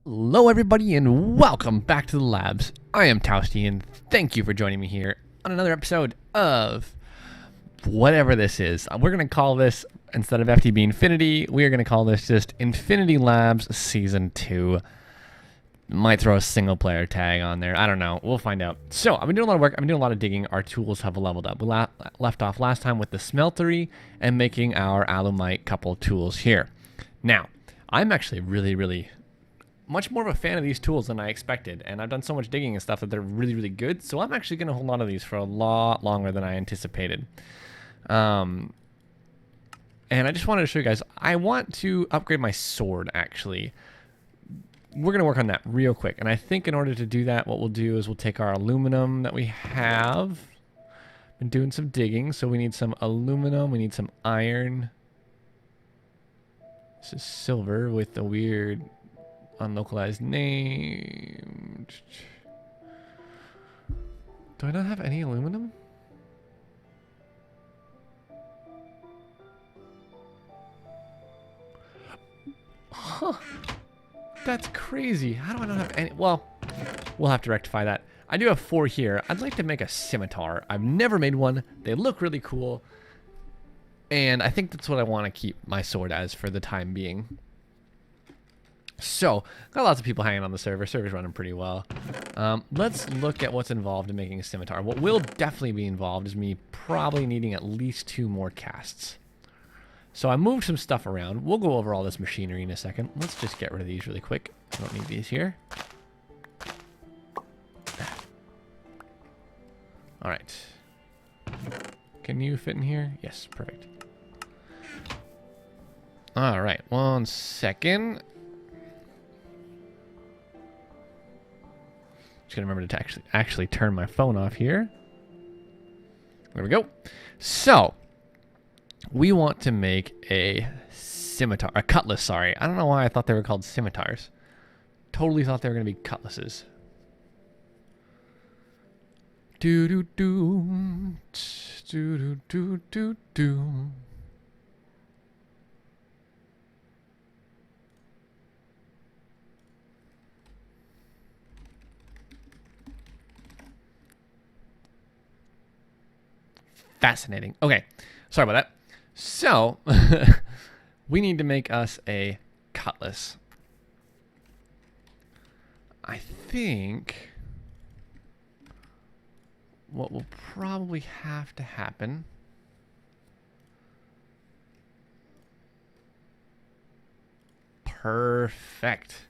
Hello everybody and welcome back to the labs. I am Towsty and thank you for joining me here on another episode of whatever this is. We're going to call this, instead of FTB Infinity, we are going to call this just InfinityLabs Season 2. Might throw a single player tag on there. I don't know. We'll find out. So, I've been doing a lot of work. I've been doing a lot of digging. Our tools have leveled up. We left off last time with the smeltery and making our alumite couple tools here. Now, I'm actually really much more of a fan of these tools than I expected, and I've done so much digging and stuff that they're really good, so I'm actually going to hold on to these for a lot longer than I anticipated. And I just wanted to show you guys, I want to upgrade my sword, actually. We're going to work on that real quick, and I think in order to do that, what we'll do is we'll take our aluminum that we have. Been doing some digging, so we need some aluminum, we need some iron. This is silver with the weird unlocalized name. Do I not have any aluminum? Huh. That's crazy. How do I not have any? Well, we'll have to rectify that. I do have 4 here. I'd like to make a scimitar. I've never made one. They look really cool. And I think that's what I want to keep my sword as for the time being. So, got lots of people hanging on the server. Server's running pretty well. Let's look at what's involved in making a scimitar. What will definitely be involved is me probably needing at least 2 more casts. So I moved some stuff around. We'll go over all this machinery in a second. Let's just get rid of these really quick. I don't need these here. All right. Can you fit in here? Yes, perfect. All right, 1 second. Just gonna remember to actually turn my phone off here. There we go. So we want to make a scimitar, a cutlass. Sorry, I don't know why I thought they were called scimitars. Totally thought they were gonna be cutlasses. Do do do do do do do do. Fascinating. Okay, sorry about that. So, we need to make us a cutlass. I think what will probably have to happen perfect.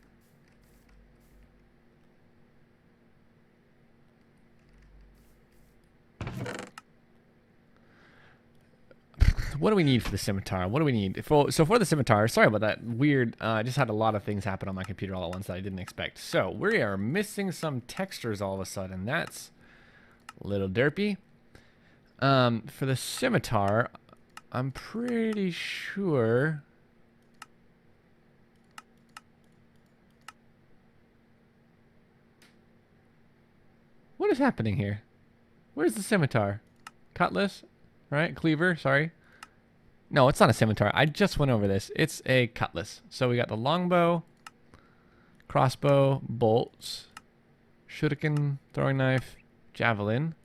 What do we need for the scimitar? What do we need? So for the scimitar, sorry about that weird, I just had a lot of things happen on my computer all at once that I didn't expect. So we are missing some textures all of a sudden. That's a little derpy. For the scimitar, I'm pretty sure. What is happening here? Where's the scimitar? Cutlass, right? Cleaver, sorry. No, it's not a scimitar. I just went over this. It's a cutlass. So we got the longbow, crossbow, bolts, shuriken, throwing knife, javelin.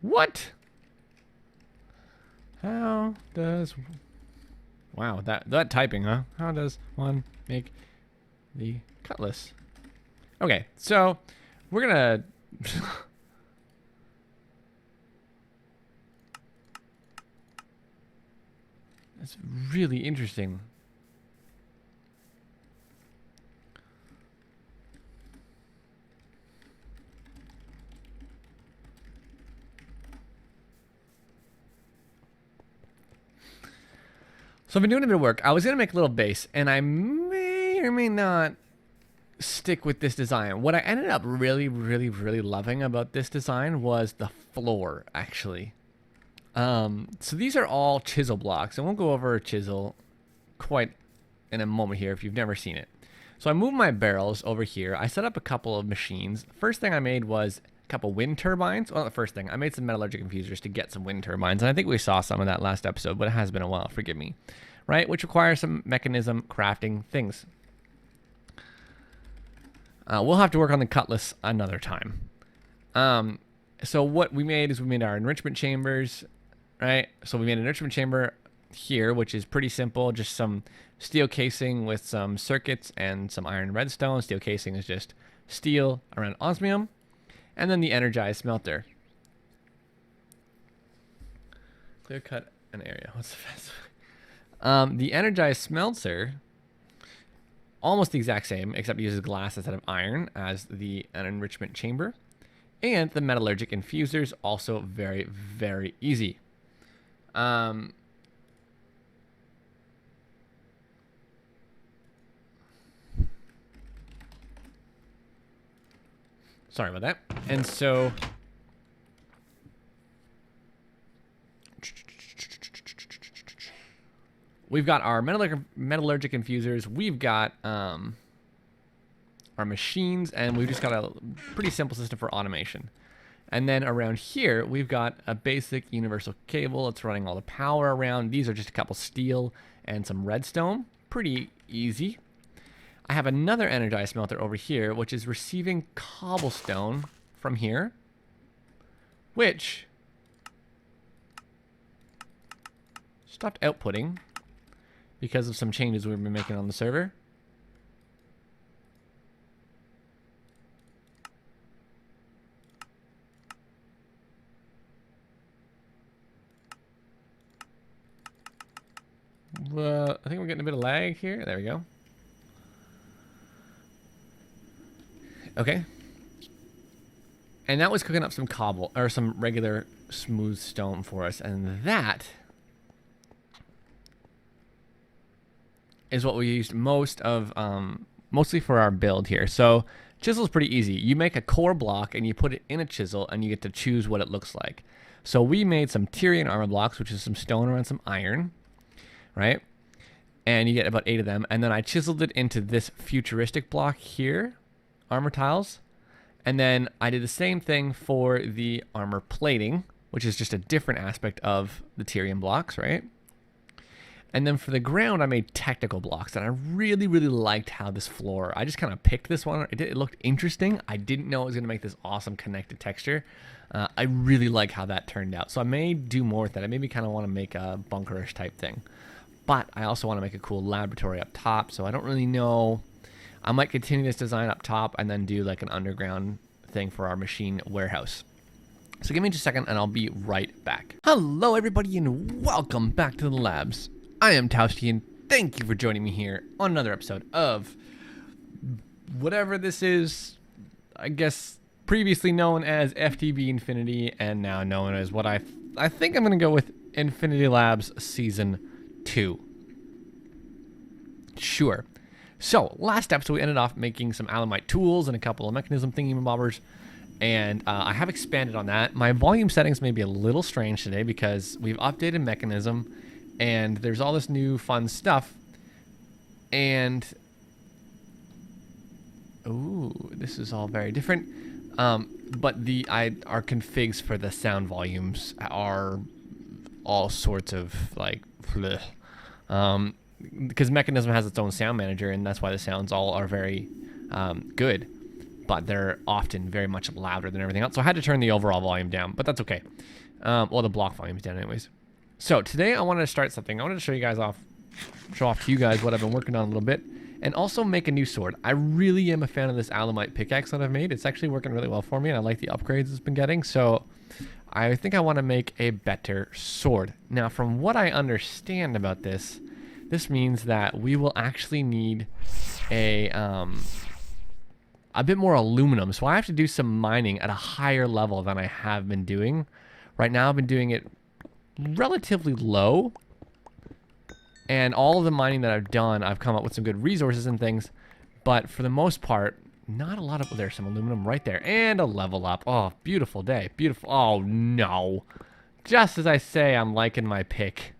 What? How does... Wow, that typing, huh? How does one make the cutlass? Okay, so we're gonna... That's really interesting. So I've been doing a bit of work. I was going to make a little base, and I may or may not stick with this design. What I ended up really loving about this design was the floor, actually. So these are all chisel blocks, and we'll go over a chisel quite in a moment here if you've never seen it. So I moved my barrels over here. I set up a couple of machines. First thing I made was a couple wind turbines. Well, the first thing, I made some metallurgic infusers to get some wind turbines. And I think we saw some of that last episode, but it has been a while, forgive me. Right, which requires some mechanism crafting things. We'll have to work on the cutlass another time. So what we made is we made our enrichment chambers, right? So we made an enrichment chamber here, which is pretty simple, just some steel casing with some circuits and some iron redstone. Steel casing is just steel around osmium, and then the energized smelter. Clear cut an area. What's the best? The energized smelter, almost the exact same, except it uses glass instead of iron as the enrichment chamber. And the metallurgic infusers, also very, very easy. Sorry about that. And so we've got our metallurgic infusers. We've got our machines, and we've just got a pretty simple system for automation. And then around here, we've got a basic universal cable. It's running all the power around. These are just a couple steel and some redstone. Pretty easy. I have another energized smelter over here, which is receiving cobblestone from here, which stopped outputting because of some changes we've been making on the server. I think we're getting a bit of lag here. There we go. Okay. And that was cooking up some cobble, or some regular smooth stone for us. And that is what we used most of, mostly for our build here. So chisel is pretty easy. You make a core block and you put it in a chisel and you get to choose what it looks like. So we made some Tyrian armor blocks, which is some stone around some iron, right? And you get about 8 of them. And then I chiseled it into this futuristic block here, armor tiles. And then I did the same thing for the armor plating, which is just a different aspect of the Tyrian blocks, right? And then for the ground, I made technical blocks, and I really, really liked how this floor, I just kind of picked this one. It looked interesting. I didn't know it was going to make this awesome connected texture. I really like how that turned out. So I may do more with that. I maybe kind of want to make a bunkerish type thing. But I also want to make a cool laboratory up top, so I don't really know. I might continue this design up top and then do like an underground thing for our machine warehouse. So give me just a second and I'll be right back. Hello everybody and welcome back to the labs. I am Towsty and thank you for joining me here on another episode of whatever this is. I guess previously known as FTB Infinity and now known as what I think I'm going to go with InfinityLabs Season 2. Sure. So, last episode we ended off making some alumite tools and a couple of mechanism thingy-mabobbers, and I have expanded on that. My volume settings may be a little strange today because we've updated mechanism, and there's all this new fun stuff, and ooh, this is all very different, but our configs for the sound volumes are all sorts of, like, bleh. Because Mechanism has its own sound manager, and that's why the sounds all are very good, but they're often very much louder than everything else. So I had to turn the overall volume down, but that's okay. Well, the block volume's down anyways. So today I wanted to start something. I wanted to show off to you guys what I've been working on a little bit, and also make a new sword. I really am a fan of this alumite pickaxe that I've made. It's actually working really well for me, and I like the upgrades it's been getting. So I think I want to make a better sword. Now, from what I understand about this means that we will actually need a bit more aluminum. So I have to do some mining at a higher level than I have been doing. Right now I've been doing it relatively low. And all of the mining that I've done, I've come up with some good resources and things. But for the most part, not a lot of... There's some aluminum right there. And a level up. Oh, beautiful day. Beautiful. Oh, no. Just as I say, I'm liking my pick.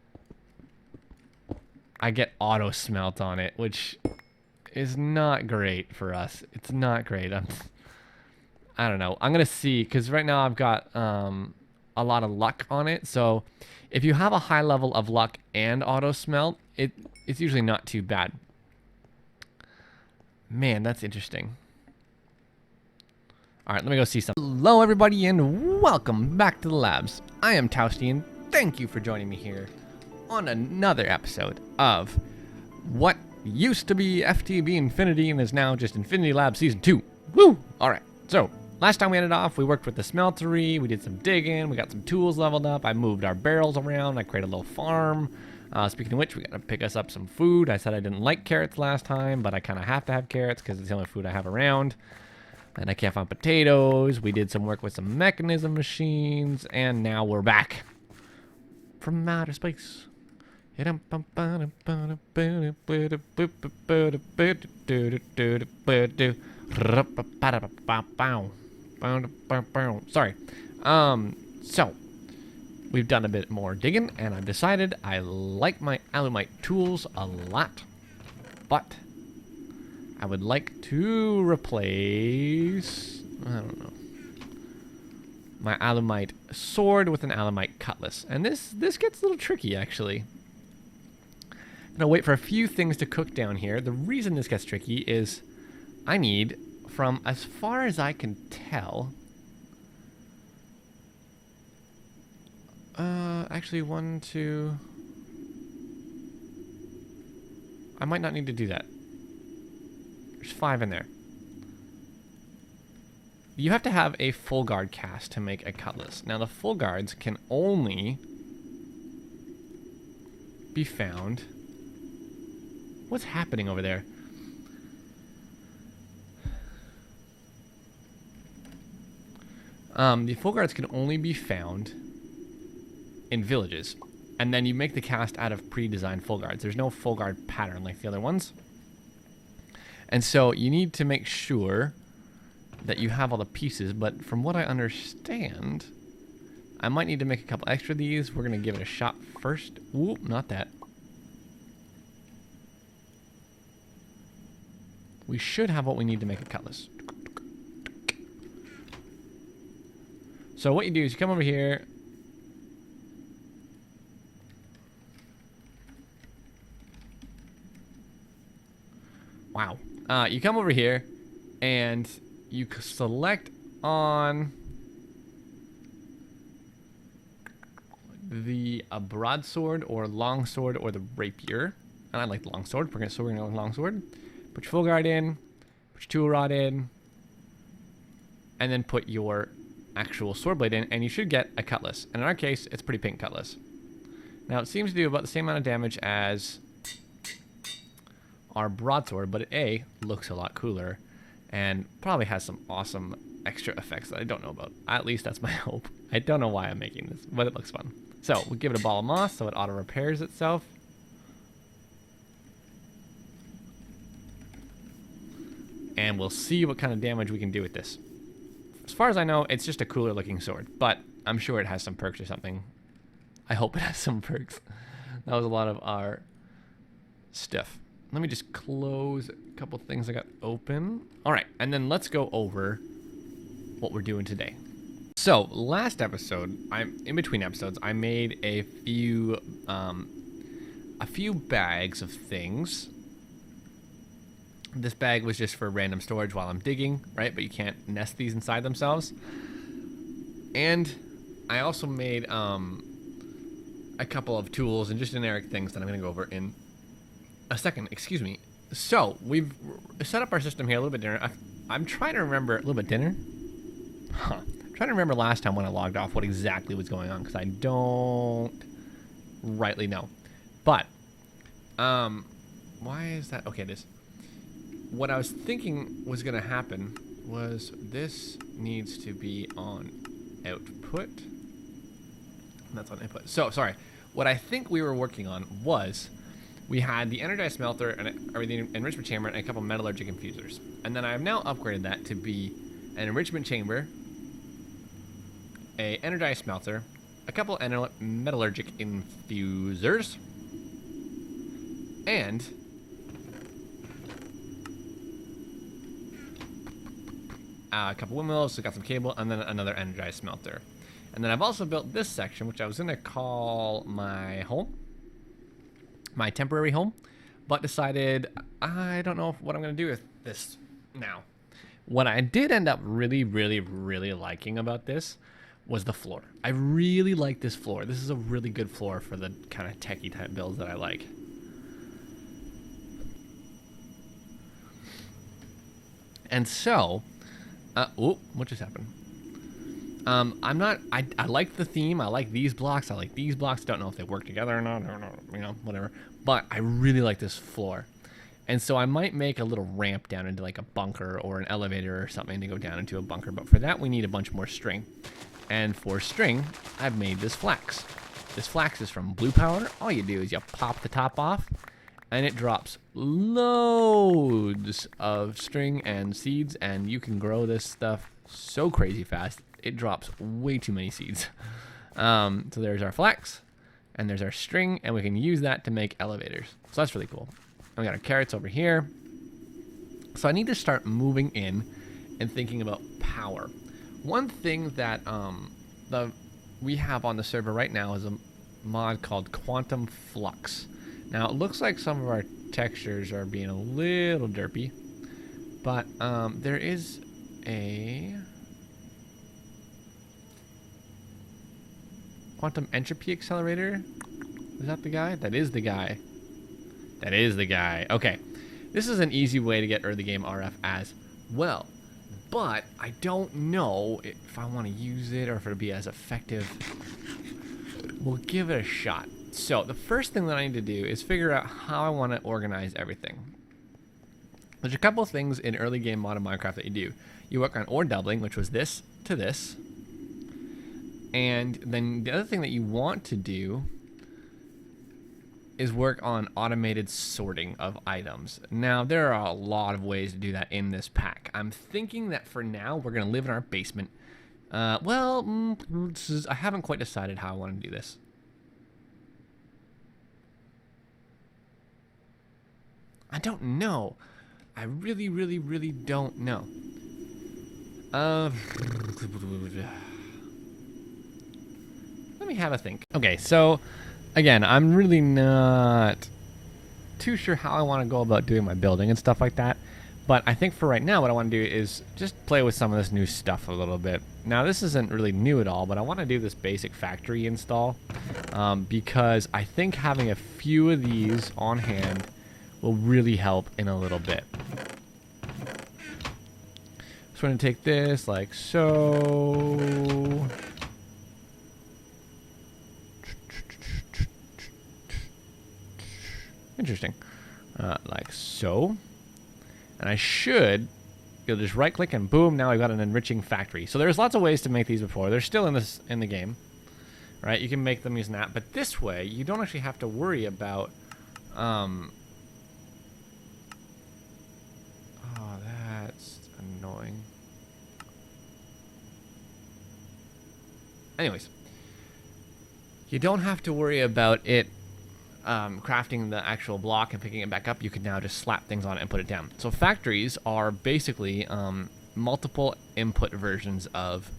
I get auto smelt on it, which is not great for us. It's not great. I don't know. I'm gonna see, because right now I've got a lot of luck on it. So if you have a high level of luck and auto smelt, it's usually not too bad. Man, that's interesting. All right, let me go see some. Hello, everybody, and welcome back to the labs. I am Towsty, and thank you for joining me here on another episode of what used to be FTB Infinity and is now just InfinityLabs Season 2. Woo! All right, so last time we ended off, we worked with the smeltery, we did some digging, we got some tools leveled up, I moved our barrels around, I created a little farm. Speaking of which, we gotta pick us up some food. I said I didn't like carrots last time, but I kind of have to have carrots because it's the only food I have around. And I can't find potatoes. We did some work with some mechanism machines, and now we're back from outer space. Sorry. So we've done a bit more digging, and I've decided I like my alumite tools a lot, but I would like to replace, I don't know, my alumite sword with an alumite cutlass. And this gets a little tricky, actually. I'm gonna wait for a few things to cook down here. The reason this gets tricky is I need, from as far as I can tell, actually 1, 2, I might not need to do that. There's 5 in there. You have to have a full guard cast to make a cutlass. Now the full guards can only be found. What's happening over there? The full guards can only be found in villages. And then you make the cast out of pre-designed full guards. There's no full guard pattern like the other ones. And so you need to make sure that you have all the pieces, but from what I understand, I might need to make a couple extra of these. We're going to give it a shot first. Ooh, not that. We should have what we need to make a cutlass. So what you do is you come over here. Wow. You come over here and you select on the broadsword or longsword or the rapier. And I like the longsword, so we're going to go with longsword. Put your full guard in, put your tool rod in, and then put your actual sword blade in, and you should get a cutlass. And in our case, it's a pretty pink cutlass. Now it seems to do about the same amount of damage as our broadsword, but it looks a lot cooler and probably has some awesome extra effects that I don't know about. At least that's my hope. I don't know why I'm making this, but it looks fun. So we'll give it a ball of moss so it auto repairs itself. And we'll see what kind of damage we can do with this. As far as I know, it's just a cooler looking sword, but I'm sure it has some perks or something. I hope it has some perks. That was a lot of our stuff. Let me just close a couple things I got open. All right, and then let's go over what we're doing today. So last episode, in between episodes, I made a few bags of things. This bag was just for random storage while I'm digging, right? But you can't nest these inside themselves. And I also made a couple of tools and just generic things that I'm going to go over in a second. Excuse me. So we've set up our system here a little bit different. I'm trying to remember a little bit dinner. I'm trying to remember last time when I logged off what exactly was going on because I don't rightly know. But why is that? Okay, it is. What I was thinking was going to happen was this needs to be on output. That's on input. So sorry. What I think we were working on was we had the energized smelter or the enrichment chamber and a couple metallurgic infusers. And then I have now upgraded that to be an enrichment chamber, a energized smelter, a couple metallurgic infusers, And a couple windmills, so got some cable, and then another energized smelter. And then I've also built this section, which I was going to call my home, my temporary home, but decided I don't know what I'm going to do with this now. What I did end up really liking about this was the floor. I really like this floor. This is a really good floor for the kind of techie type builds that I like. And so, what just happened? I like the theme. I like these blocks. I like these blocks. Don't know if they work together or not. I don't know, you know, whatever. But I really like this floor. And so I might make a little ramp down into like a bunker or an elevator or something to go down into a bunker. But for that, we need a bunch more string. And for string, I've made this flax. This flax is from Blue Power. All you do is you pop the top off, and it drops loads of string and seeds, and you can grow this stuff so crazy fast. It drops way too many seeds. So there's our flax, and there's our string, and we can use that to make elevators. So that's really cool. And we got our carrots over here. So I need to start moving in and thinking about power. One thing that we have on the server right now is a mod called Quantum Flux. Now, it looks like some of our textures are being a little derpy, but there is a quantum entropy accelerator. Is that the guy? That is the guy. That is the guy. Okay. This is an easy way to get early game RF as well, but I don't know if I want to use it or if it'll be as effective. We'll give it a shot. So the first thing that I need to do is figure out how I want to organize everything. There's a couple of things in early game mod of Minecraft that you do. You work on ore doubling, which was this to this. And then the other thing that you want to do is work on automated sorting of items. Now, there are a lot of ways to do that in this pack. I'm thinking that for now, we're going to live in our basement. I haven't quite decided how I want to do this. I don't know. I really don't know. Let me have a think. Okay, so again, I'm really not too sure how I want to go about doing my building and stuff like that. But I think for right now, what I want to do is just play with some of this new stuff a little bit. Now, this isn't really new at all, but I want to do this basic factory install because I think having a few of these on hand will really help in a little bit. So we're going to take this like so. Interesting. Like so. And I should, you'll just right click and boom, now I've got an enriching factory. So there's lots of ways to make these before. They're still in the game, right? You can make them using that, but this way you don't actually have to worry about oh, that's annoying. Anyways, you don't have to worry about it crafting the actual block and picking it back up. You can now just slap things on it and put it down. So factories are basically multiple input versions of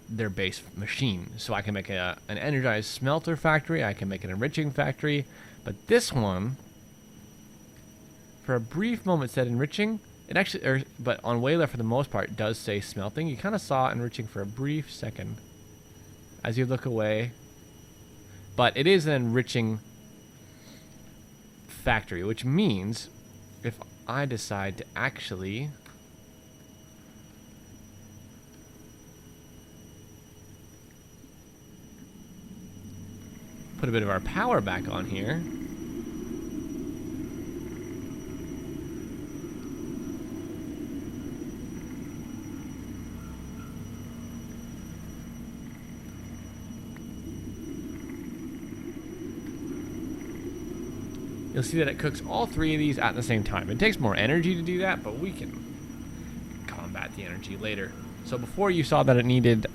their base machine. So I can make an energized smelter factory, I can make an enriching factory, but this one, for a brief moment said enriching. It actually, but on Wayla for the most part does say smelting. You kind of saw enriching for a brief second as you look away, but it is an enriching factory, which means if I decide to actually put a bit of our power back on here, you'll see that it cooks all three of these at the same time. It takes more energy to do that, but we can combat the energy later. So before you saw that it needed,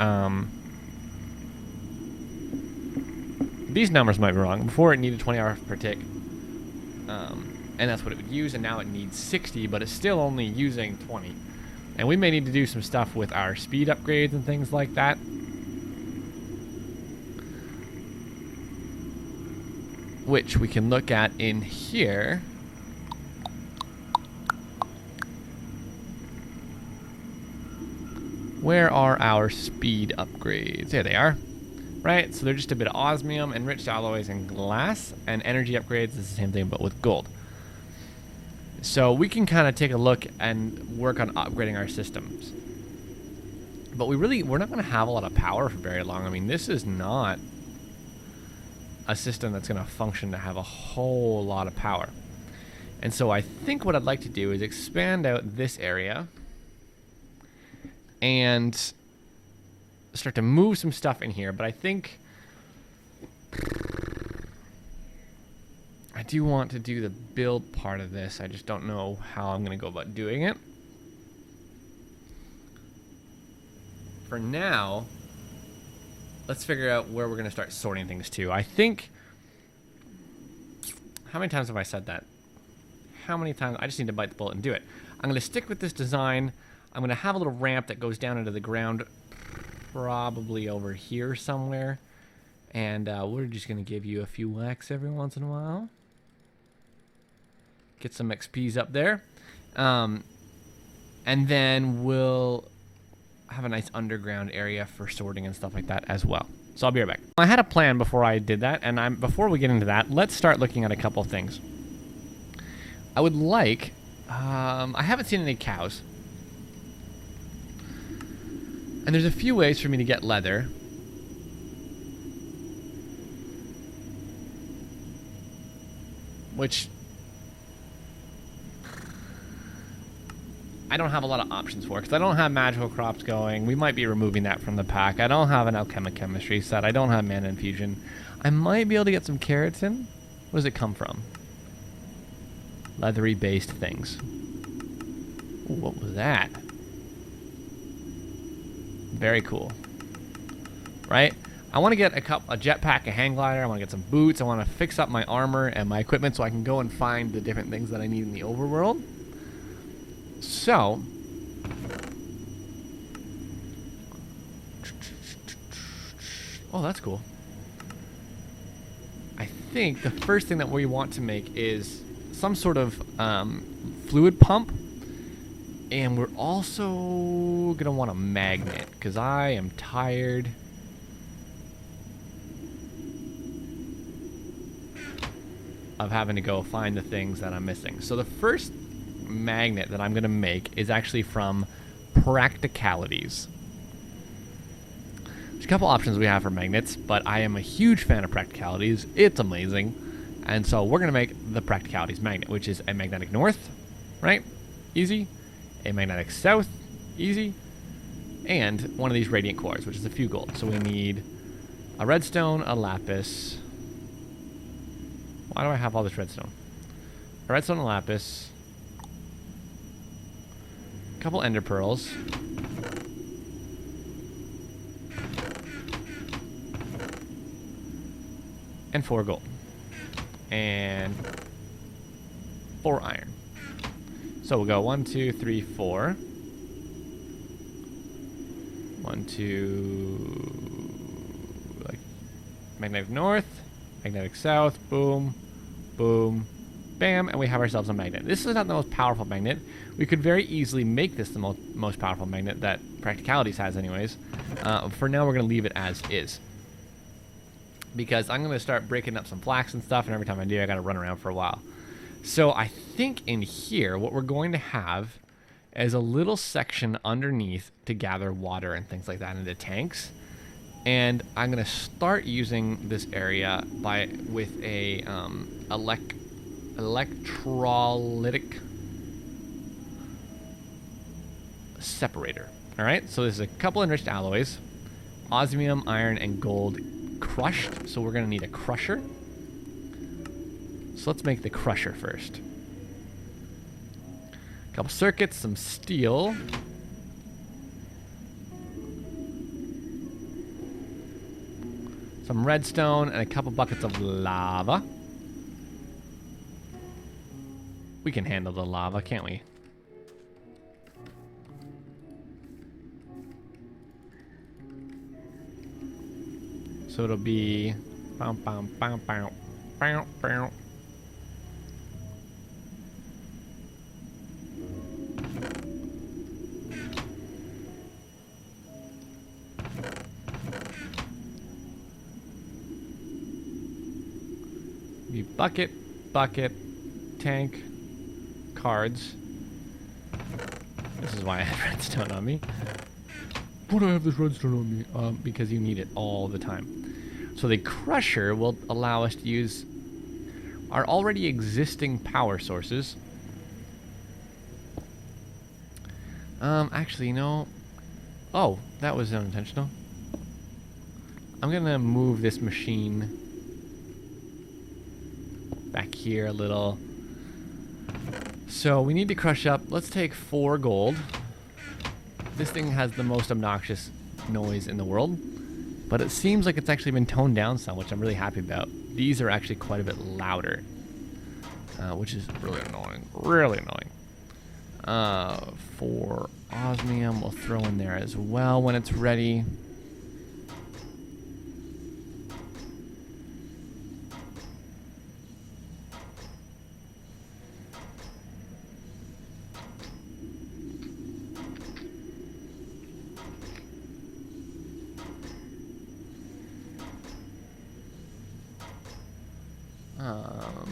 these numbers might be wrong. Before it needed 20 hours per tick. And that's what it would use, and now it needs 60, but it's still only using 20. And we may need to do some stuff with our speed upgrades and things like that. Which we can look at in here. Where are our speed upgrades? There they are. Right, so they're just a bit of osmium, enriched alloys, and glass. And energy upgrades is the same thing, but with gold. So we can kind of take a look and work on upgrading our systems. But we're not going to have a lot of power for very long. I mean, this is not a system that's going to function to have a whole lot of power. And so I think what I'd like to do is expand out this area and start to move some stuff in here. But I think I do want to do the build part of this. I just don't know how I'm going to go about doing it. For now, let's figure out where we're going to start sorting things to. I think... How many times have I said that? How many times? I just need to bite the bullet and do it. I'm going to stick with this design. I'm going to have a little ramp that goes down into the ground, probably over here somewhere. And we're just going to give you a few whacks every once in a while. Get some XPs up there. And then we'll have a nice underground area for sorting and stuff like that as well. So I'll be right back. I had a plan before I did that, and before we get into that, let's start looking at a couple things. I would like... I haven't seen any cows. And there's a few ways for me to get leather. Which... I don't have a lot of options for, because I don't have magical crops going. We might be removing that from the pack. I don't have an alchemic chemistry set. I don't have mana infusion. I might be able to get some carrots in. Where does it come from? Leathery based things. Ooh, what was that? Very cool. Right? I want to get a jetpack, a hang glider. I want to get some boots. I want to fix up my armor and my equipment so I can go and find the different things that I need in the overworld. So, oh, that's cool. I think the first thing that we want to make is some sort of fluid pump. And we're also going to want a magnet, because I am tired of having to go find the things that I'm missing. So the first magnet that I'm going to make is actually from Practicalities. There's a couple options we have for magnets, but I am a huge fan of Practicalities. It's amazing. And so we're going to make the Practicalities magnet, which is a magnetic north, right? Easy. A magnetic south, easy. And one of these radiant cores, which is a few gold. So we need a redstone, a lapis. Why do I have all this redstone? A redstone, a lapis. A couple ender pearls. And 4 gold. And 4 iron. So we'll go 1, 2, 3, 4. 1, 2, like magnetic north, magnetic south, boom, boom, bam, and we have ourselves a magnet. This is not the most powerful magnet. We could very easily make this the most powerful magnet that Practicalities has anyways. For now, we're going to leave it as is. Because I'm going to start breaking up some flax and stuff, and every time I do, I got to run around for a while. So I think in here, what we're going to have is a little section underneath to gather water and things like that into tanks. And I'm going to start using this area with a electrolytic separator. All right, so there's a couple enriched alloys, osmium, iron, and gold crushed. So we're going to need a crusher. So let's make the crusher first. A couple circuits, some steel. Some redstone, and a couple buckets of lava. We can handle the lava, can't we? So it'll be... Bow, bow, bow, bow, bow, bow. Be bucket, bucket, tank, cards. This is why I have redstone on me. Why do I have this redstone on me? Because you need it all the time. So the crusher will allow us to use our already existing power sources. Actually, no. Oh, that was unintentional. I'm gonna move this machine back here a little. So we need to crush up. Let's take 4 gold. This thing has the most obnoxious noise in the world, but it seems like it's actually been toned down some, which I'm really happy about. These are actually quite a bit louder, which is really annoying. Really annoying. 4 osmium we'll throw in there as well when it's ready.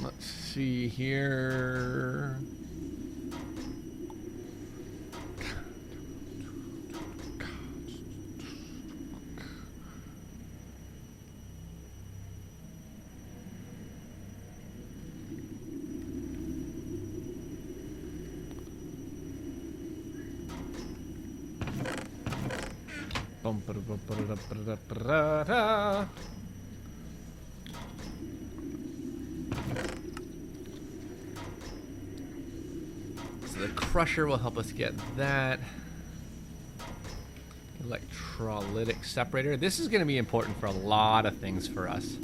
Let's see here. So the crusher will help us get that. Electrolytic separator. This is going to be important for a lot of things for us.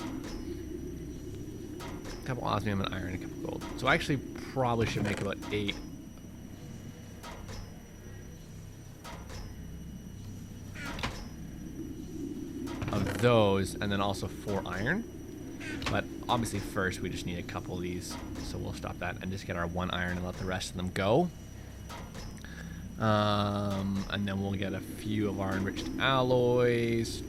A couple osmium and iron, a couple gold. So I actually probably should make about 8. Of those, and then also 4 iron. But obviously first we just need a couple of these, so we'll stop that and just get our 1 iron and let the rest of them go. And then we'll get a few of our enriched alloys.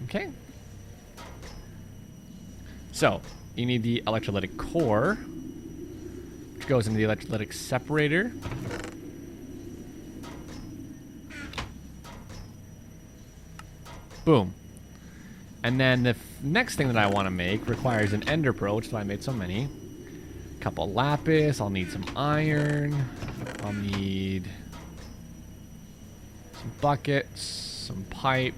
Okay. So you need the electrolytic core, which goes into the electrolytic separator. Boom. And then the next thing that I want to make requires an ender pearl, which is why I made so many. A couple lapis. I'll need some iron. I'll need some buckets, some pipe.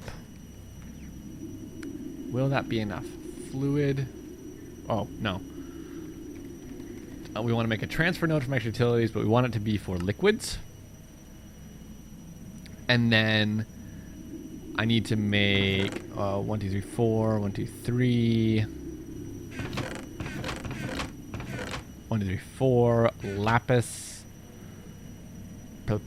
Will that be enough? Fluid. Oh, no. We want to make a transfer node from extra utilities, but we want it to be for liquids. And then I need to make 1, 2, 3, 4, 1, 2, 3. 1, 2, 3, 4 lapis. We're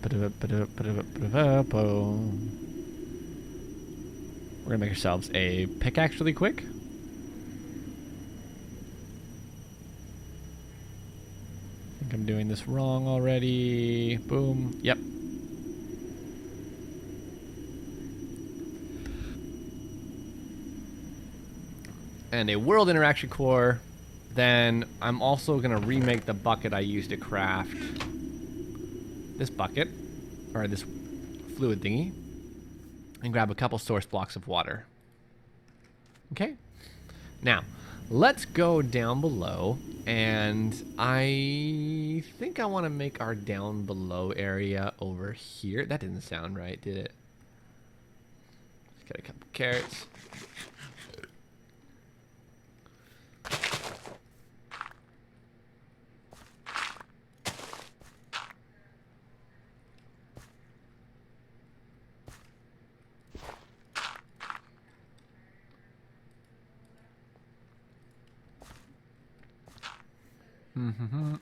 gonna make ourselves a pickaxe really quick. I think I'm doing this wrong already. Boom. Yep. And a world interaction core. Then I'm also going to remake the bucket I used to craft this bucket, or this fluid thingy, and grab a couple source blocks of water. Okay? Now, let's go down below, and I think I want to make our down below area over here. That didn't sound right, did it? Let's get a couple carrots.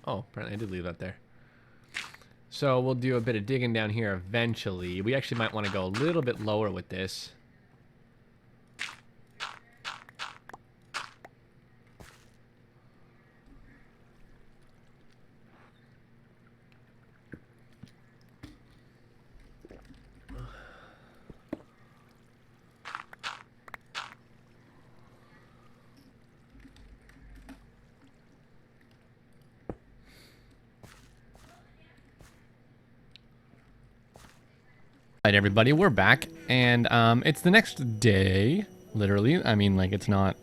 Oh, apparently I did leave that there. So we'll do a bit of digging down here eventually. We actually might want to go a little bit lower with this. Alright, everybody, we're back, and it's the next day, literally. I mean, like, it's not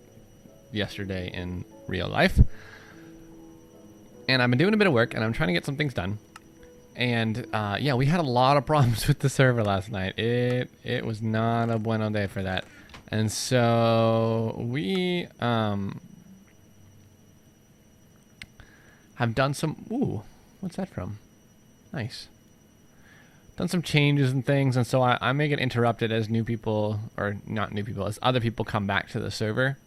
yesterday in real life. And I've been doing a bit of work, and I'm trying to get some things done. And, yeah, we had a lot of problems with the server last night. It was not a bueno day for that. And so, we, have done some... Ooh, what's that from? Nice. Done some changes and things, and so I may get interrupted as new people, or not new people, as other people come back to the server,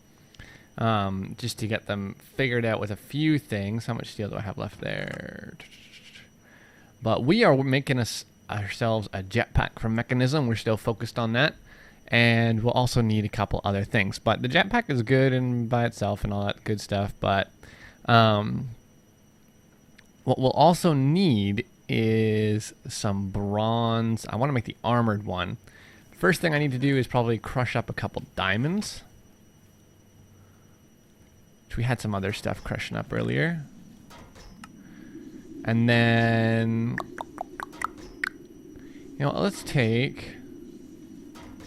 just to get them figured out with a few things. How much steel do I have left there? But we are making ourselves a jetpack from Mechanism. We're still focused on that, and we'll also need a couple other things. But the jetpack is good and by itself and all that good stuff, but what we'll also need is some bronze. I want to make the armored one. First thing I need to do is probably crush up a couple diamonds, which we had some other stuff crushing up earlier. And then, you know, let's take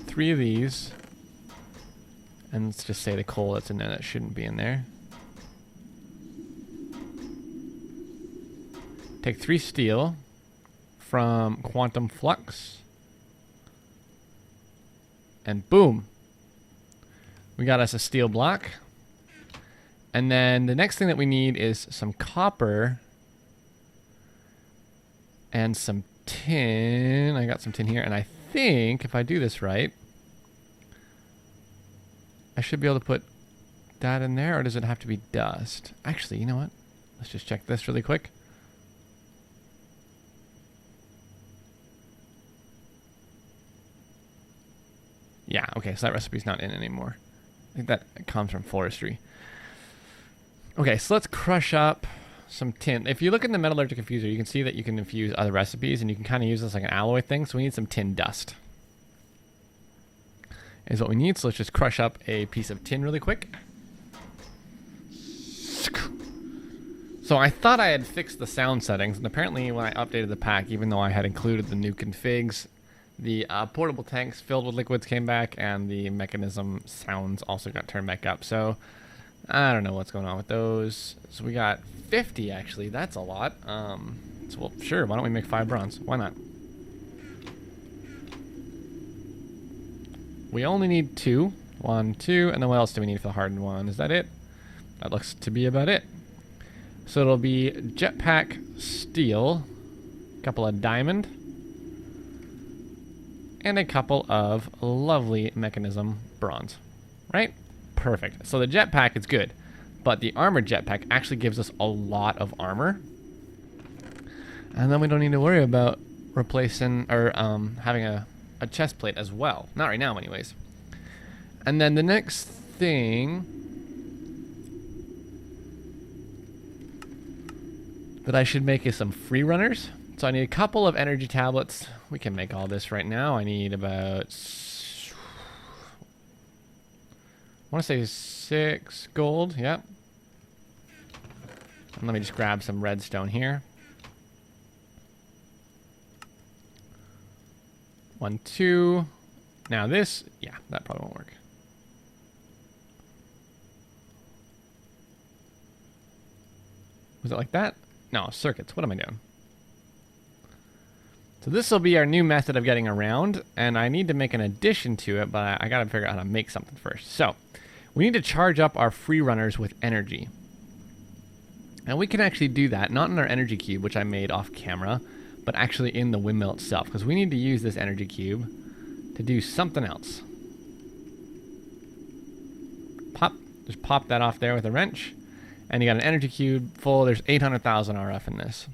3 of these, and let's just say the coal that's in there that shouldn't be in there. Take 3 steel from Quantum Flux. And boom. We got us a steel block. And then the next thing that we need is some copper. And some tin. I got some tin here. And I think if I do this right, I should be able to put that in there. Or does it have to be dust? Actually, you know what? Let's just check this really quick. Yeah, okay, so that recipe's not in anymore. I think that comes from forestry. Okay, so let's crush up some tin. If you look in the metallurgic infuser, you can see that you can infuse other recipes, and you can kind of use this like an alloy thing, so we need some tin dust. Is what we need, so let's just crush up a piece of tin really quick. So I thought I had fixed the sound settings, and apparently when I updated the pack, even though I had included the new configs, the portable tanks filled with liquids came back, and the mechanism sounds also got turned back up. So I don't know what's going on with those. So we got 50 actually. That's a lot. So well, sure. Why don't we make 5 bronze? Why not? We only need 2. 1, 2, and then what else do we need for the hardened one? Is that it? That looks to be about it. So it'll be jetpack steel, a couple of diamond, and a couple of lovely mechanism bronze, right? Perfect. So the jetpack is good, but the armored jetpack actually gives us a lot of armor, and then we don't need to worry about replacing or having a chest plate as well. Not right now, anyways. And then the next thing that I should make is some free runners. So I need a couple of energy tablets. We can make all this right now. I need about, I want to say 6 gold. Yep. And let me just grab some redstone here. 1, 2. Now this, yeah, that probably won't work. Was it like that? No, circuits. What am I doing? So this will be our new method of getting around, and I need to make an addition to it, but I gotta figure out how to make something first. So we need to charge up our free runners with energy. And we can actually do that, not in our energy cube, which I made off camera, but actually in the windmill itself, because we need to use this energy cube to do something else. Pop, just pop that off there with a wrench. And you got an energy cube full. There's 800,000 RF in this.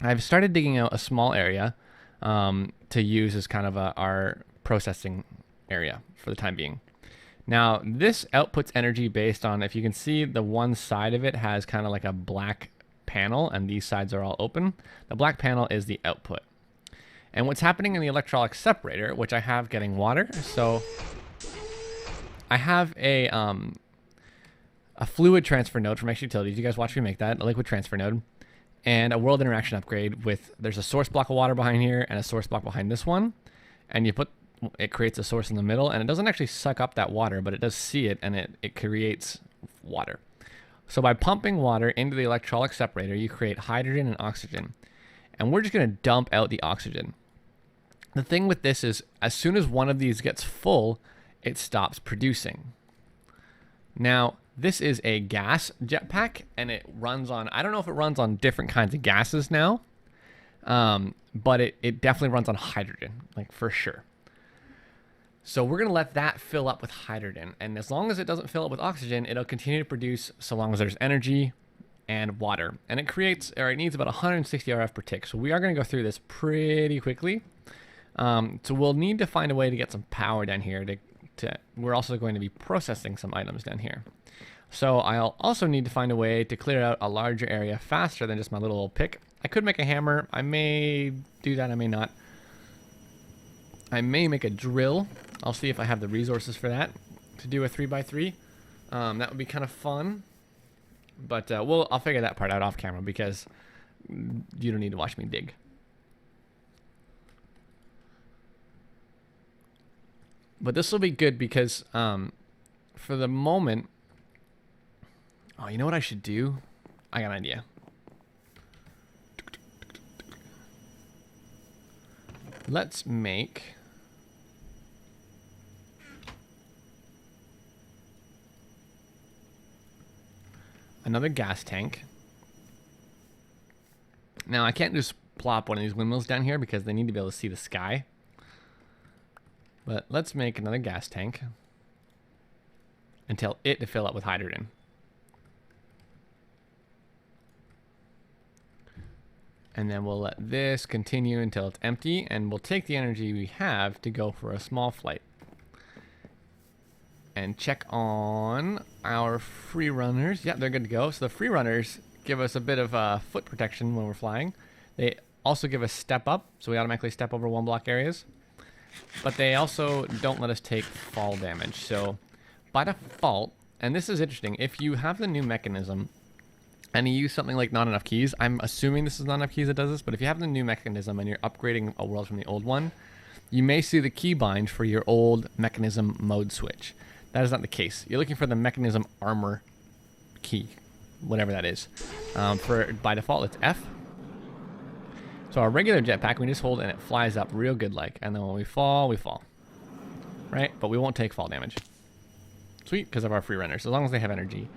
I've started digging out a small area to use as kind of our processing area for the time being. Now, this outputs energy based on, if you can see, the one side of it has kind of like a black panel, and these sides are all open. The black panel is the output. And what's happening in the electrolytic separator, which I have getting water, so I have a fluid transfer node from X Utilities. You guys watch me make that, a liquid transfer node, and a world interaction upgrade with, there's a source block of water behind here and a source block behind this one, and it creates a source in the middle, and it doesn't actually suck up that water, but it does see it, and it creates water. So by pumping water into the electrolytic separator, you create hydrogen and oxygen, and we're just going to dump out the oxygen. The thing with this is, as soon as one of these gets full, it stops producing. Now, this is a gas jetpack, and it runs on, I don't know if it runs on different kinds of gases now, but it definitely runs on hydrogen, like for sure. So we're going to let that fill up with hydrogen. And as long as it doesn't fill up with oxygen, it'll continue to produce so long as there's energy and water. And it needs about 160 RF per tick. So we are going to go through this pretty quickly. So we'll need to find a way to get some power down here. We're also going to be processing some items down here. So I'll also need to find a way to clear out a larger area faster than just my little old pick. I could make a hammer. I may do that. I may not. I may make a drill. I'll see if I have the resources for that, to do a 3x3. That would be kind of fun. But I'll figure that part out off camera, because you don't need to watch me dig. But this will be good because for the moment... Oh, you know what I should do? I got an idea. Let's make... another gas tank. Now, I can't just plop one of these windmills down here because they need to be able to see the sky. But let's make another gas tank and tell it to fill up with hydrogen. And then we'll let this continue until it's empty, and we'll take the energy we have to go for a small flight. And check on our free runners. Yeah, they're good to go. So the free runners give us a bit of foot protection when we're flying. They also give us step up, so we automatically step over 1 block areas. But they also don't let us take fall damage. So by default, and this is interesting, if you have the new mechanism and you use something like not enough keys, I'm assuming this is not enough keys that does this, but if you have the new mechanism and you're upgrading a world from the old one, you may see the keybind for your old mechanism mode switch. That is not the case. You're looking for the mechanism armor key, whatever that is. By default, it's F. So our regular jetpack, we just hold and it flies up real good like. And then when we fall, we fall. Right? But we won't take fall damage. Sweet, because of our free runners, as long as they have energy.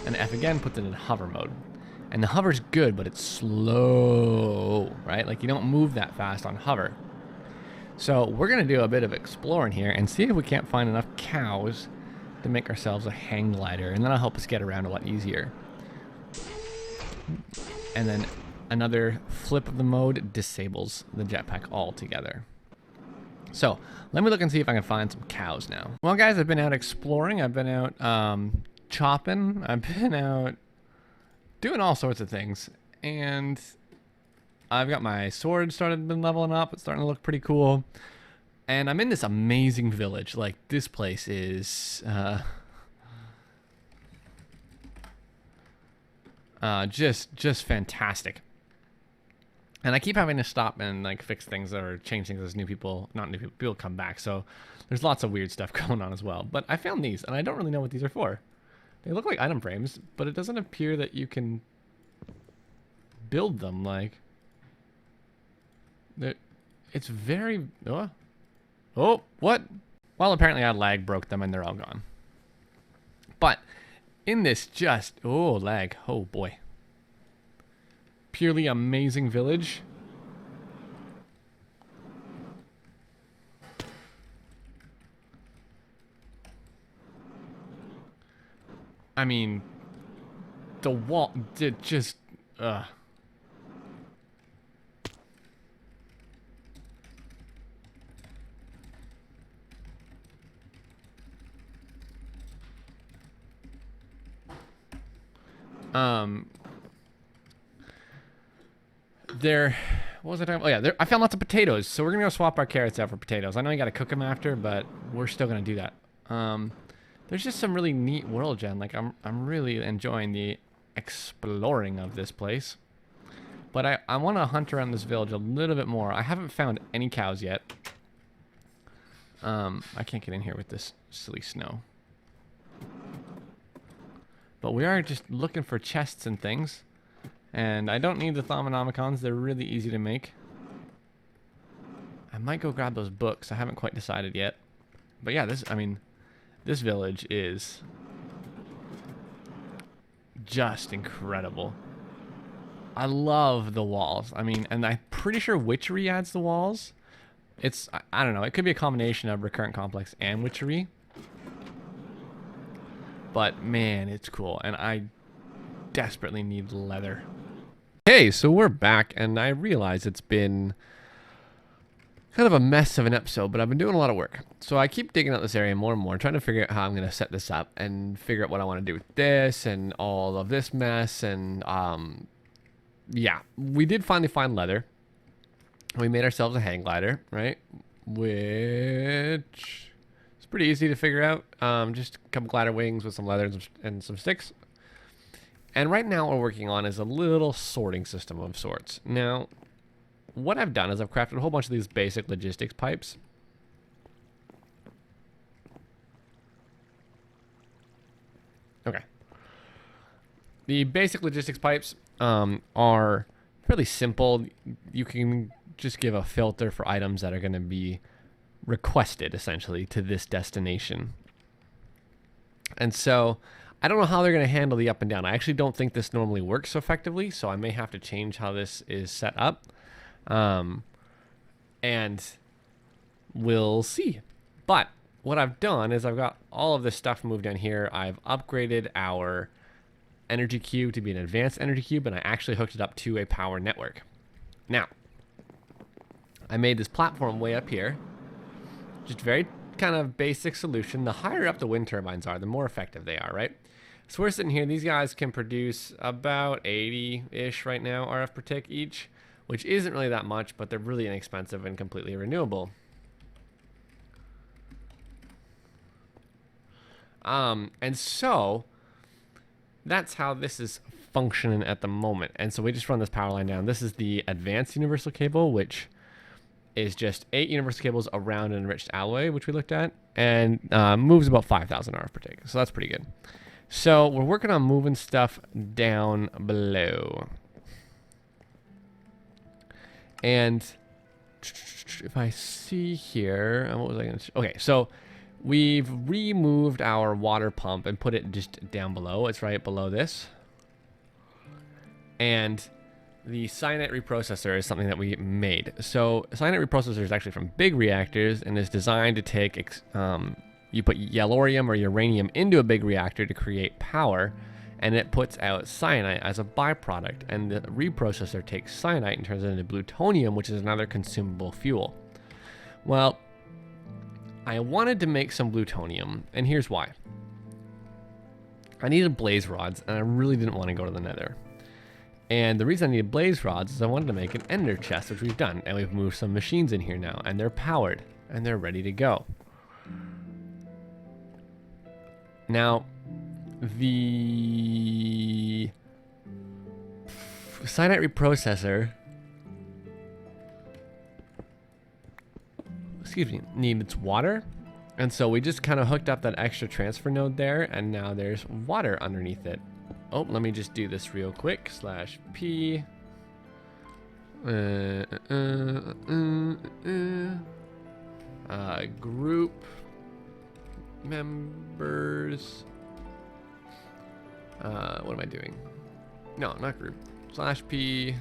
And F again puts it in hover mode. And the hover's good, but it's slow, right? Like you don't move that fast on hover. So we're going to do a bit of exploring here and see if we can't find enough cows to make ourselves a hang glider, and that'll help us get around a lot easier. And then another flip of the mode disables the jetpack altogether. So let me look and see if I can find some cows now. Well, guys, I've been out exploring. I've been out chopping. I've been out doing all sorts of things, and I've got my sword been leveling up. It's starting to look pretty cool. And I'm in this amazing village. Like, this place is just fantastic. And I keep having to stop and like fix things or change things as people come back. So there's lots of weird stuff going on as well. But I found these, and I don't really know what these are for. They look like item frames, but it doesn't appear that you can build them. Like, it's very... Oh, what? Well, apparently I lag broke them and they're all gone. But in this lag. Oh, boy. Purely amazing village. I mean, the wall did just... There... What was I talking about? Oh, yeah, I found lots of potatoes, so we're gonna go swap our carrots out for potatoes. I know you gotta cook them after, but we're still gonna do that. There's just some really neat world gen. Like, I'm really enjoying the exploring of this place. But I want to hunt around this village a little bit more. I haven't found any cows yet. I can't get in here with this silly snow. But we are just looking for chests and things. And I don't need the Thaumonomicons. They're really easy to make. I might go grab those books. I haven't quite decided yet. But yeah, this village is just incredible. I love the walls. I mean, and I'm pretty sure witchery adds the walls. I don't know. It could be a combination of recurrent complex and witchery. But man, it's cool. And I desperately need leather. Hey, so we're back, and I realize it's been kind of a mess of an episode, but I've been doing a lot of work. So I keep digging out this area more and more, trying to figure out how I'm going to set this up and figure out what I want to do with this and all of this mess. And yeah, we did finally find leather. We made ourselves a hang glider, right? Which is pretty easy to figure out. Just a couple glider wings with some leather and some sticks. And right now what we're working on is a little sorting system of sorts. Now, what I've done is I've crafted a whole bunch of these basic logistics pipes. Okay. The basic logistics pipes are fairly simple. You can just give a filter for items that are going to be requested, essentially, to this destination. And so I don't know how they're going to handle the up and down. I actually don't think this normally works so effectively, so I may have to change how this is set up. And we'll see. But what I've done is I've got all of this stuff moved down here. I've upgraded our energy cube to be an advanced energy cube, and I actually hooked it up to a power network. Now, I made this platform way up here. Just very kind of basic solution. The higher up the wind turbines are, the more effective they are, right? So we're sitting here. These guys can produce about 80-ish right now RF per tick each, which isn't really that much, but they're really inexpensive and completely renewable. And so that's how this is functioning at the moment. And so we just run this power line down. This is the advanced universal cable, which is just 8 universal cables around an enriched alloy, which we looked at, and moves about 5,000 RF per tick. So that's pretty good. So we're working on moving stuff down below. And if I see here, what was I going to... Okay, so we've removed our water pump and put it just down below. It's right below this. And the cyanide reprocessor is something that we made. So cyanide reprocessor is actually from big reactors and is designed to take... you put yellorium or uranium into a big reactor to create power, and it puts out cyanide as a byproduct. And the reprocessor takes cyanide and turns it into plutonium, which is another consumable fuel. Well, I wanted to make some plutonium, and here's why. I needed blaze rods, and I really didn't want to go to the nether. And the reason I needed blaze rods is I wanted to make an ender chest, which we've done. And we've moved some machines in here now, and they're powered, and they're ready to go. Now, the cyanide reprocessor, needs water. And so we just kind of hooked up that extra transfer node there, and now there's water underneath it. Oh, let me just do this real quick. /p. Group members. What am I doing? No, not group. /p.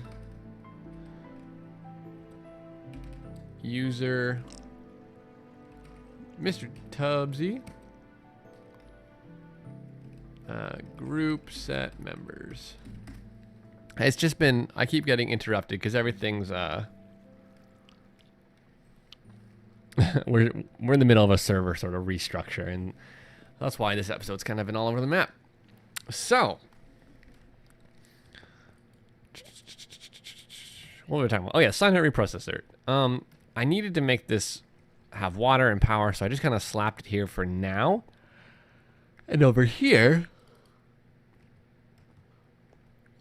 User. Mr. Tubsy. Group set members. It's just been, I keep getting interrupted because everything's, we're in the middle of a server sort of restructure, and that's why this episode's kind of been all over the map. So, what were we talking about? Oh yeah, cyanide reprocessor. I needed to make this have water and power, so I just kind of slapped it here for now. And over here,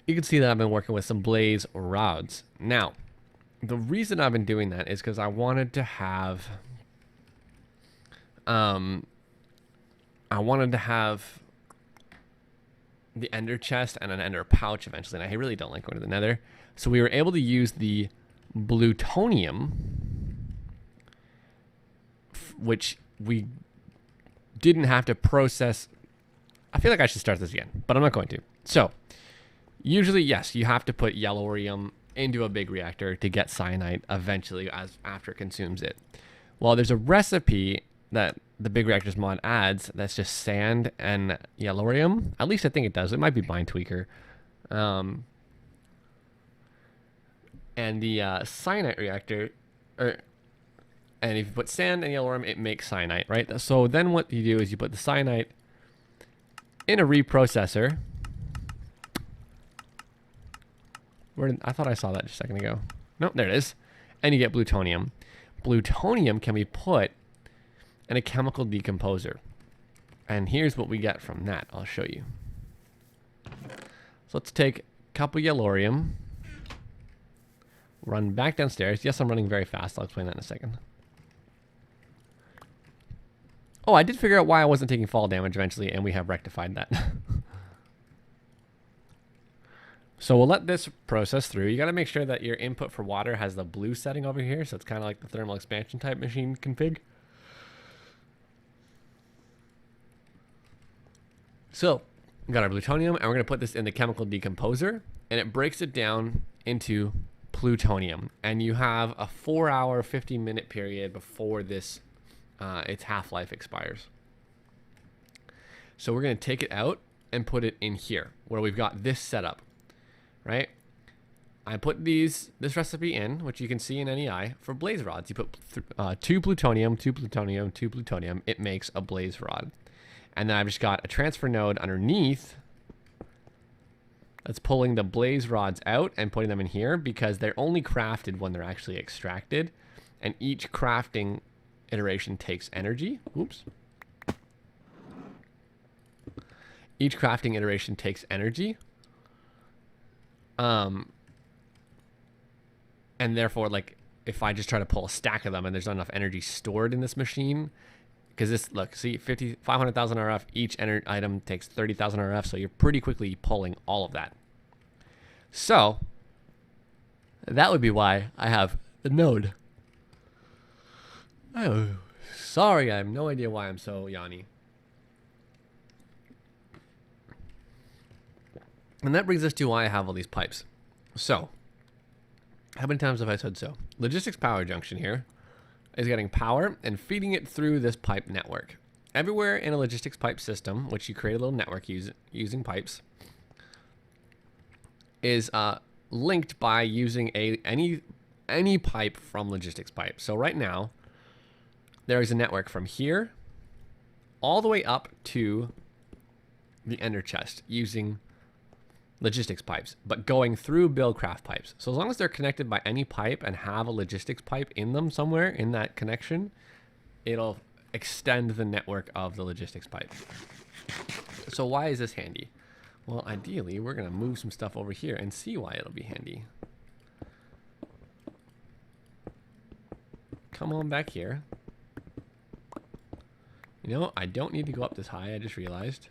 you can see that I've been working with some blaze rods. Now, the reason I've been doing that is because I wanted to have, the ender chest and an ender pouch eventually, and I really don't like going to the nether. So we were able to use the plutonium, which we didn't have to process. I feel like I should start this again, but I'm not going to. So, usually, yes, you have to put yellorium into a big reactor to get cyanide eventually after it consumes it. Well, there's a recipe that the big reactors mod adds that's just sand and yellorium. At least I think it does. It might be bind tweaker. And the cyanide reactor, and if you put sand and yellorium, it makes cyanide, right? So then what you do is you put the cyanide in a reprocessor. I thought I saw that just a second ago. Nope, there it is. And you get plutonium. Plutonium can be put in a chemical decomposer. And here's what we get from that. I'll show you. So let's take a couple yellorium. Run back downstairs. Yes, I'm running very fast. I'll explain that in a second. Oh, I did figure out why I wasn't taking fall damage eventually, and we have rectified that. So we'll let this process through. You got to make sure that your input for water has the blue setting over here, so it's kind of like the thermal expansion type machine config. So we got our plutonium, and we're going to put this in the chemical decomposer, and it breaks it down into plutonium. And you have a 4-hour, 50-minute period before this its half-life expires. So we're going to take it out and put it in here, where we've got this setup. Right, I put this recipe in, which you can see in NEI for blaze rods. You put 2 plutonium, 2 plutonium, 2 plutonium. It makes a blaze rod, and then I've just got a transfer node underneath that's pulling the blaze rods out and putting them in here because they're only crafted when they're actually extracted, and each crafting iteration takes energy. Oops. Each crafting iteration takes energy. And therefore, like, if I just try to pull a stack of them and there's not enough energy stored in this machine, because this, look, see, 500,000 RF, each item takes 30,000 RF, so you're pretty quickly pulling all of that. So, that would be why I have the node. Oh, sorry, I have no idea why I'm so yawny. And that brings us to why I have all these pipes. So, how many times have I said so? Logistics power junction here is getting power and feeding it through this pipe network. Everywhere in a logistics pipe system, which you create a little network using pipes, is linked by using any pipe from logistics pipe. So right now, there is a network from here all the way up to the ender chest using logistics pipes, but going through buildcraft pipes. So as long as they're connected by any pipe and have a logistics pipe in them somewhere in that connection, it'll extend the network of the logistics pipe. So why is this handy? Well, ideally, we're going to move some stuff over here and see why it'll be handy. Come on back here. You know, I don't need to go up this high, I just realized.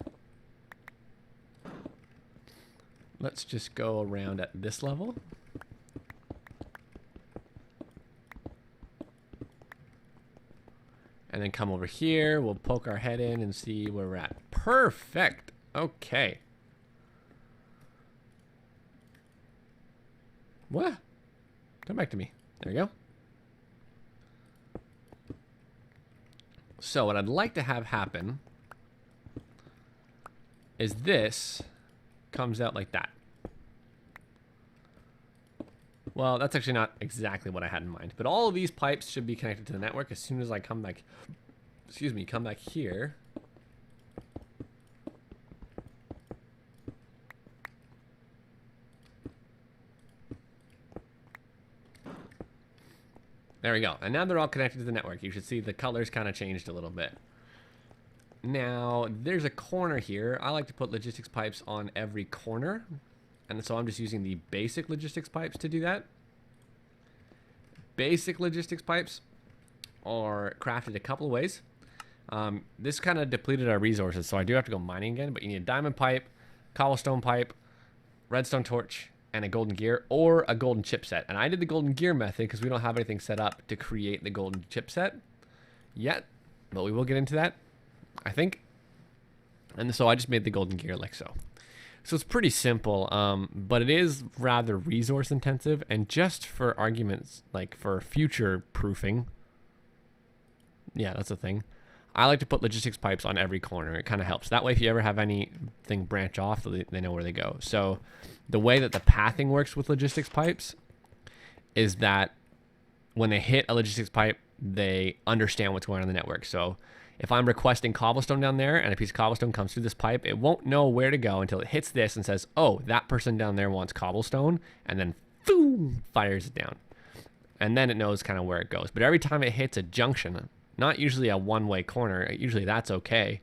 Let's just go around at this level. And then come over here. We'll poke our head in and see where we're at. Perfect. Okay. What? Come back to me. There we go. So what I'd like to have happen is this comes out like that. Well, that's actually not exactly what I had in mind, but all of these pipes should be connected to the network as soon as I come back, come back here. There we go. And now they're all connected to the network. You should see the colors kind of changed a little bit. Now, there's a corner here. I like to put logistics pipes on every corner. And so I'm just using the basic logistics pipes to do that. Basic logistics pipes are crafted a couple of ways. This kind of depleted our resources, so I do have to go mining again. But you need a diamond pipe, cobblestone pipe, redstone torch, and a golden gear, or a golden chipset. And I did the golden gear method because we don't have anything set up to create the golden chipset yet. But we will get into that, I think. And so I just made the golden gear like so. So it's pretty simple, but it is rather resource intensive. And just for arguments, like for future proofing, yeah, that's a thing. I like to put logistics pipes on every corner. It kind of helps. That way, if you ever have anything branch off, they know where they go. So the way that the pathing works with logistics pipes is that when they hit a logistics pipe, they understand what's going on in the network. So if I'm requesting cobblestone down there and a piece of cobblestone comes through this pipe, it won't know where to go until it hits this and says, oh, that person down there wants cobblestone, and then boom, fires it down. And then it knows kind of where it goes. But every time it hits a junction, not usually a one-way corner, usually that's okay,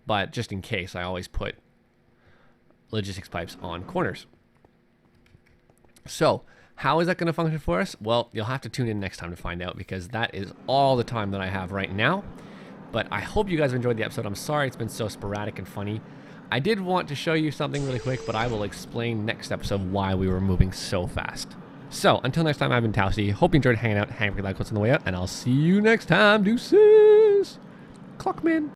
but just in case, I always put logistics pipes on corners. So how is that going to function for us? Well, you'll have to tune in next time to find out, because that is all the time that I have right now. But I hope you guys enjoyed the episode. I'm sorry it's been so sporadic and funny. I did want to show you something really quick, but I will explain next episode why we were moving so fast. So until next time, I've been Towsty. Hope you enjoyed hanging out. Hang with like what's on the way out, and I'll see you next time. Deuces. Clockman.